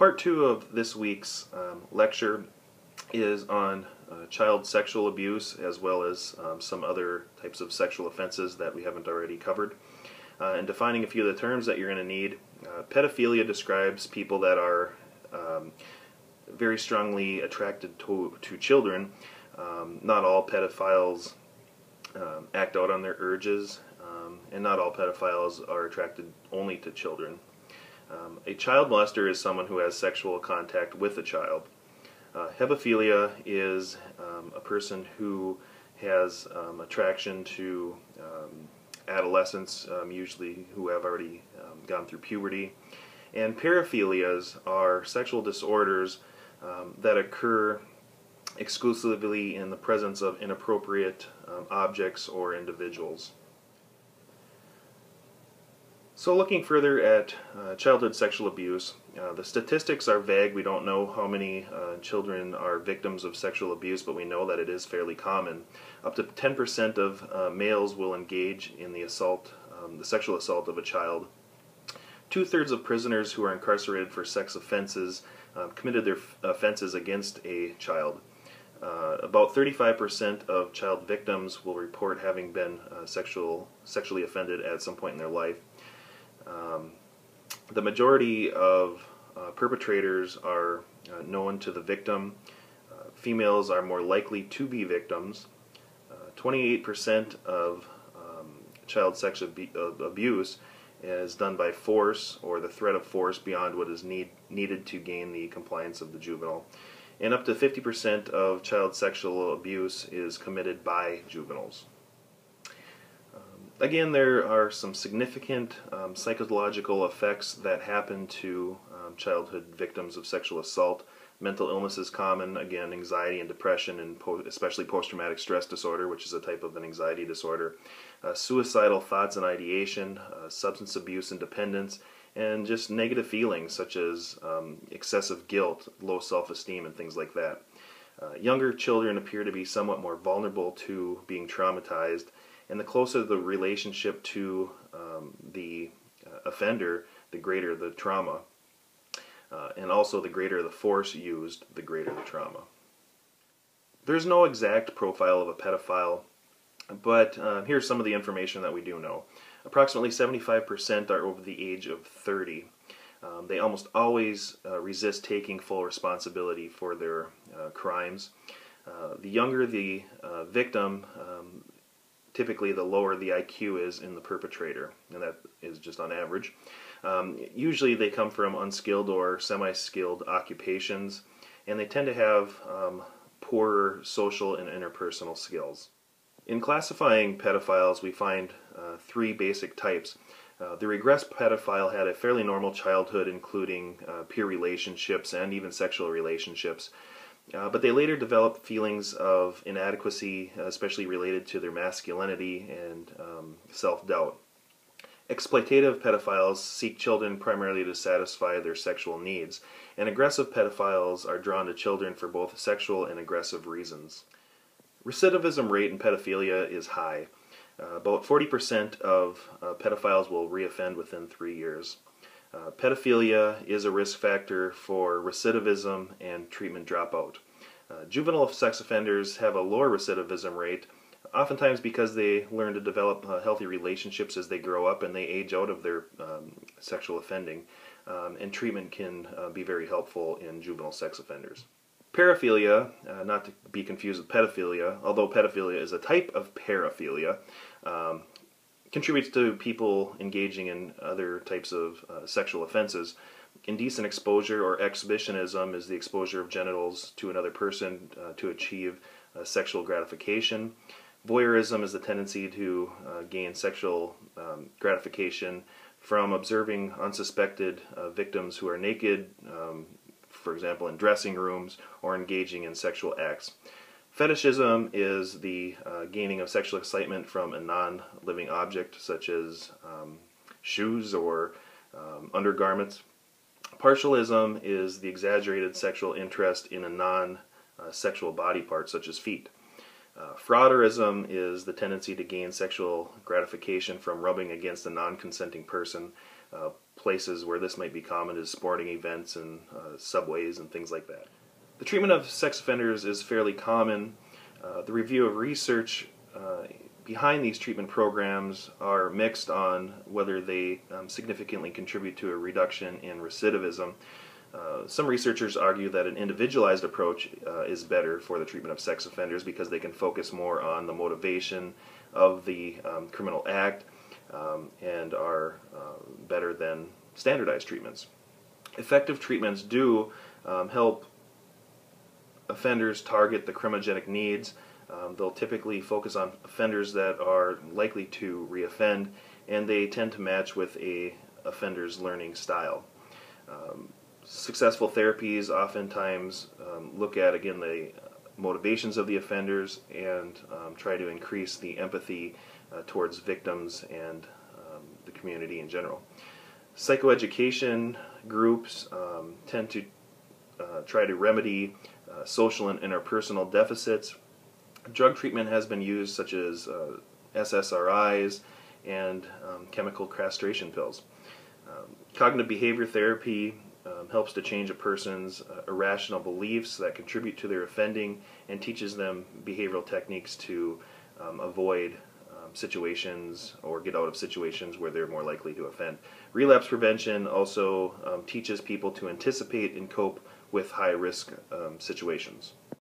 Part two of this week's lecture is on child sexual abuse, as well as some other types of sexual offenses that we haven't already covered. And defining a few of the terms that you're going to need. Pedophilia describes people that are very strongly attracted to children. Not all pedophiles act out on their urges, and not all pedophiles are attracted only to children. A child molester is someone who has sexual contact with a child. Hebephilia is a person who has attraction to adolescents, usually who have already gone through puberty. And paraphilias are sexual disorders that occur exclusively in the presence of inappropriate objects or individuals. So looking further at childhood sexual abuse, the statistics are vague. We don't know how many children are victims of sexual abuse, but we know that it is fairly common. Up to 10% of males will engage in the assault, the sexual assault of a child. 2/3 of prisoners who are incarcerated for sex offenses committed their offenses against a child. About 35% of child victims will report having been sexually offended at some point in their life. The majority of perpetrators are known to the victim. Females are more likely to be victims. 28% of child sex abuse is done by force or the threat of force beyond what is needed to gain the compliance of the juvenile. And up to 50% of child sexual abuse is committed by juveniles. Again, there are some significant psychological effects that happen to childhood victims of sexual assault. Mental illness is common, again, anxiety and depression, and especially post-traumatic stress disorder, which is a type of an anxiety disorder. Suicidal thoughts and ideation, substance abuse and dependence, and just negative feelings such as excessive guilt, low self-esteem, and things like that. Younger children appear to be somewhat more vulnerable to being traumatized, and the closer the relationship to the offender, the greater the trauma. And also the greater the force used, the greater the trauma. There's no exact profile of a pedophile, but here's some of the information that we do know. Approximately 75% are over the age of 30. They almost always resist taking full responsibility for their crimes. The younger the victim, typically the lower the IQ is in the perpetrator, and that is just on average. Usually they come from unskilled or semi-skilled occupations, and they tend to have poorer social and interpersonal skills. In classifying pedophiles, we find three basic types. The regressed pedophile had a fairly normal childhood, including peer relationships and even sexual relationships. But they later developed feelings of inadequacy, especially related to their masculinity and self-doubt. Exploitative pedophiles seek children primarily to satisfy their sexual needs, and aggressive pedophiles are drawn to children for both sexual and aggressive reasons. Recidivism rate in pedophilia is high. About 40% of pedophiles will reoffend within 3 years. Pedophilia is a risk factor for recidivism and treatment dropout. Juvenile sex offenders have a lower recidivism rate, oftentimes because they learn to develop healthy relationships as they grow up and they age out of their sexual offending, and treatment can be very helpful in juvenile sex offenders. Paraphilia, not to be confused with pedophilia, although pedophilia is a type of paraphilia, contributes to people engaging in other types of sexual offenses. Indecent exposure or exhibitionism is the exposure of genitals to another person to achieve sexual gratification. Voyeurism is the tendency to gain sexual gratification from observing unsuspected victims who are naked, for example in dressing rooms, or engaging in sexual acts. Fetishism is the gaining of sexual excitement from a non-living object, such as shoes or undergarments. Partialism is the exaggerated sexual interest in a non-sexual body part, such as feet. Frauderism is the tendency to gain sexual gratification from rubbing against a non-consenting person. places where this might be common is sporting events and subways and things like that. The treatment of sex offenders is fairly common. The review of research behind these treatment programs are mixed on whether they significantly contribute to a reduction in recidivism. Some researchers argue that an individualized approach is better for the treatment of sex offenders because they can focus more on the motivation of the criminal act and are better than standardized treatments. Effective treatments do help offenders target the criminogenic needs. They'll typically focus on offenders that are likely to reoffend, and they tend to match with a offender's learning style. Successful therapies oftentimes look at, again, the motivations of the offenders and try to increase the empathy towards victims and the community in general. Psychoeducation groups tend to try to remedy social and interpersonal deficits. Drug treatment has been used, such as SSRIs and chemical castration pills. Cognitive behavior therapy helps to change a person's irrational beliefs that contribute to their offending and teaches them behavioral techniques to avoid situations or get out of situations where they're more likely to offend. Relapse prevention also teaches people to anticipate and cope with high-risk situations.